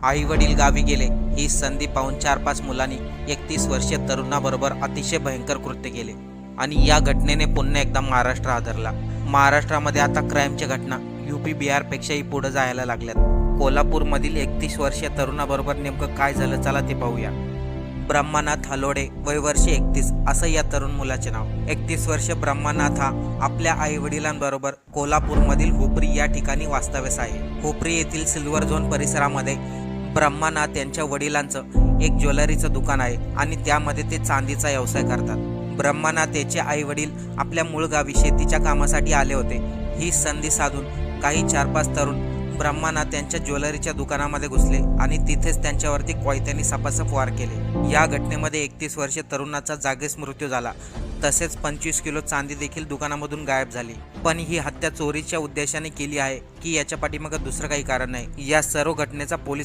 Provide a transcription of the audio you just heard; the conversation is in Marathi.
आई वडील गावी गेले ही संधी पाहून 4-5 मुलांनी 31 वर्षीय तरुणाबरोबर अतिशय भयंकर कृत्य केले आणि या घटनेने पुन्हा एकदा महाराष्ट्र हादरला। महाराष्ट्रामध्ये आता क्राईमच्या घटना यूपी बिहारपेक्षाही पुढे जायला लागल्यात। कोल्हापूरमधील 31 वर्षीय तरुणाबरोबर नेमकं काय झालं चला ते पाहूया। ब्रह्मानाथ हलोडे वय वर्ष 31 असं या तरुण मुलाचे नाव। 31 वर्ष ब्रह्मानाथ हा आपल्या आई वडिलांबरोबर कोल्हापूरमधील हुपरी या ठिकाणी वास्तव्यास आहे। हुपरी येथील सिल्वर झोन परिसरामध्ये ब्रह्मानाथ यांच्या वडिलांचं एक ज्वेलरीचं दुकान आहे आणि त्यामध्ये ते चांदीचा व्यवसाय करतात। ब्रह्मानाथ याचे आई वडील आपल्या मूळ गावी शेतीच्या कामासाठी आले होते। ही संधी साधून काही 4-5 तरुण ब्रह्मानाथ यांच्या ज्वेलरीच्या दुकानामध्ये घुसले आणि तिथेच त्यांच्यावरती कोयत्यांनी सपासप वार केले। या घटनेमध्ये 31 वर्षीय तरुणाचा जागीच मृत्यू झाला, तसेच 25 किलो चांदी देखील दुकानामधून गायब झाली। पण ही हत्या चोरीच्या उद्देशाने केली आहे की याच्या पाठीमागे दुसरं काही कारण नाही, या सर्व घटनेचा पोलीस